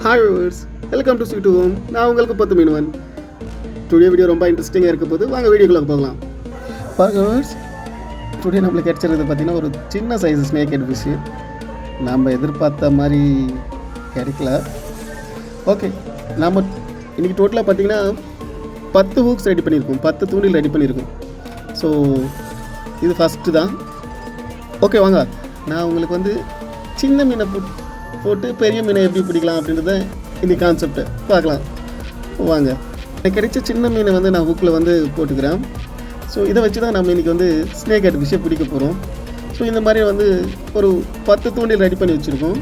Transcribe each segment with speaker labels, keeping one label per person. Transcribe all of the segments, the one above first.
Speaker 1: Hi viewers, welcome to sweet home. நான் உங்களுக்கு 10 மீனவன். Today video ரொம்ப இன்ட்ரெஸ்டிங்காக இருக்க போது, வாங்க வீடியோக்குள்ளே போகலாம். பாருங்க வியூவர்ஸ், டுடே நம்மளுக்கு கிடச்சிருக்கிறது பார்த்திங்கன்னா ஒரு சின்ன சைஸ் ஸ்னேக் ஹெட் ஃபிஷ்ஷு. நம்ம எதிர்பார்த்த மாதிரி கிடைக்கல. ஓகே, நம்ம இன்றைக்கி டோட்டலாக பார்த்திங்கன்னா 10 ஹூக்ஸ் ரெடி பண்ணியிருக்கோம், 10 தூண்டில் ரெடி பண்ணியிருக்கோம். ஸோ இது ஃபஸ்ட்டு தான். ஓகே வாங்க, நான் உங்களுக்கு வந்து சின்ன மீனை போட்டு பெரிய மீனை எப்படி பிடிக்கலாம் அப்படின்றத இந்த கான்செப்டை பார்க்கலாம். வாங்க, எனக்கு கிடைச்ச சின்ன மீனை வந்து நான் ஹூக்கில் வந்து போட்டுக்கிறேன். ஸோ இதை வச்சு தான் நம்ம இன்றைக்கி வந்து ஸ்னேக் ஹெட் ஃபிஷ்ஷை பிடிக்க போகிறோம். ஸோ இந்த மாதிரி வந்து ஒரு 10 தூண்டில் ரெடி பண்ணி வச்சுருக்கோம்.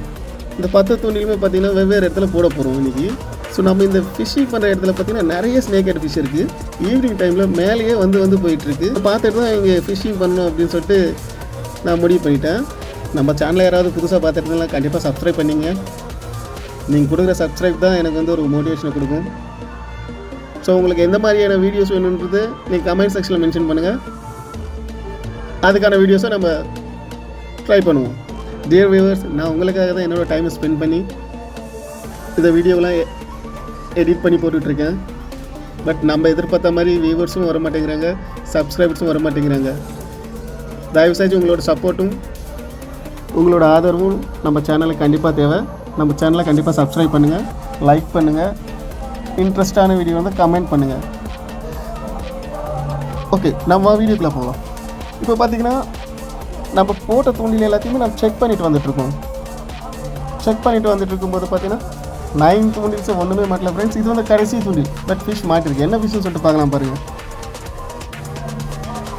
Speaker 1: இந்த 10 தூண்டிலுமே பார்த்திங்கன்னா வெவ்வேறு இடத்துல போட போகிறோம் இன்றைக்கி. ஸோ நம்ம இந்த ஃபிஷ்ஷிங் பண்ணுற இடத்துல பார்த்திங்கன்னா நிறைய ஸ்னேக் ஹெட் ஃபிஷ் இருக்குது. ஈவினிங் டைமில் மேலேயே வந்து போயிட்டுருக்கு. பார்த்துட்டு தான் இங்கே ஃபிஷ்ஷிங் பண்ணணும் அப்படின்னு சொல்லிட்டு நான் முடிவு பண்ணிட்டேன். நம்ம சேனலில் யாராவது புதுசாக பார்த்துருந்தீங்களா கண்டிப்பாக சப்ஸ்கிரைப் பண்ணிங்க. நீங்கள் கொடுக்குற சப்ஸ்கிரைப் தான் எனக்கு வந்து ஒரு மோட்டிவேஷனை கொடுக்கும். ஸோ உங்களுக்கு எந்த மாதிரியான வீடியோஸ் வேணுன்றது நீங்கள் கமெண்ட் செக்ஷனில் மென்ஷன் பண்ணுங்கள். அதுக்கான வீடியோஸை நம்ம ட்ரை பண்ணுவோம். டியர் வியூவர்ஸ், நான் உங்களுக்காக தான் என்னோடய டைமை ஸ்பெண்ட் பண்ணி இந்த வீடியோவெலாம் எடிட் பண்ணி போட்டுட்ருக்கேன். பட் நம்ம எதிர்பார்த்த மாதிரி வியூவர்ஸும் வர மாட்டேங்கிறாங்க, சப்ஸ்கிரைபர்ஸும் வர மாட்டேங்கிறாங்க. தயவுசெய்து உங்களோட சப்போர்ட்டும் உங்களோட ஆதரவும் நம்ம சேனலுக்கு கண்டிப்பாக தேவை. நம்ம சேனலை கண்டிப்பாக சப்ஸ்கிரைப் பண்ணுங்கள், லைக் பண்ணுங்கள், இன்ட்ரெஸ்டான வீடியோ வந்து கமெண்ட் பண்ணுங்கள். ஓகே, நம்ம வீடியோக்குள்ளே போகலாம். இப்போ பார்த்திங்கன்னா நம்ம போட்ட தூண்டில் எல்லாத்தையுமே நம்ம செக் பண்ணிவிட்டு வந்துட்டுருக்கோம். செக் பண்ணிவிட்டு வந்துட்டு இருக்கும்போது பார்த்திங்கன்னா 9 தூண்டில்ஸ் ஒன்றுமே மாட்டல ஃப்ரெண்ட்ஸ். இது வந்து கடைசி தூண்டில், பட் ஃபிஷ் மாட்டிருக்கு. என்ன ஃபிஷ்ஷுன்னு சொல்லிட்டு பார்க்கலாம். பாருங்கள்,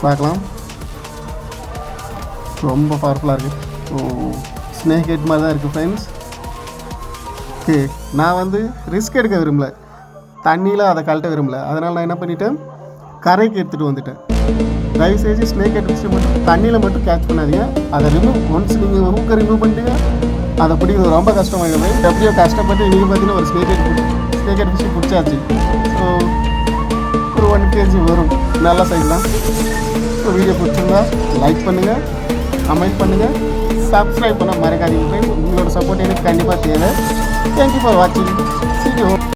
Speaker 1: பார்க்கலாம். ரொம்ப பவர்ஃபுல்லாக இருக்குது. ஸ்னேக் ஹெட் மாதிரி தான் இருக்குது ஃப்ரெண்ட்ஸ். ஓகே, நான் வந்து ரிஸ்க் எடுக்க விரும்பல, தண்ணியில் அதை கழட்ட விரும்பல. அதனால் நான் என்ன பண்ணிட்டேன், கரைக்கு எடுத்துகிட்டு வந்துட்டேன். தயவுசெய்து ஸ்னேக் ஹெட் ஃபிஷ்ஷை மட்டும் தண்ணியில் மட்டும் கேட்ச் பண்ணாதீங்க. அதை ஒன்ஸ் நீங்கள் ஹூக்கை ரிமூவ் பண்ணிட்டீங்க, அதை பிடிக்கிறது ரொம்ப கஷ்டமாகிடுது. எப்படியோ கஷ்டப்பட்டு இன்றைக்கி பார்த்தீங்கன்னா ஒரு ஸ்னேக் ஹெட் ஃபிஷ்ஷு பிடிச்சாச்சு. ஸோ ஒரு 1 kg வரும், நல்ல சைஸ் தான். ஸோ வீடியோ பிடிச்சிருந்தா லைக் பண்ணுங்கள், கமெண்ட் பண்ணுங்கள், சப்ஸ்கிரைப் பண்ண மறக்காதீங்க ஃப்ரெண்ட்ஸ். உங்களோட சப்போர்ட் எனக்கு கண்டிப்பாக தேவை. தேங்க்யூ ஃபார் வாட்சிங். See you.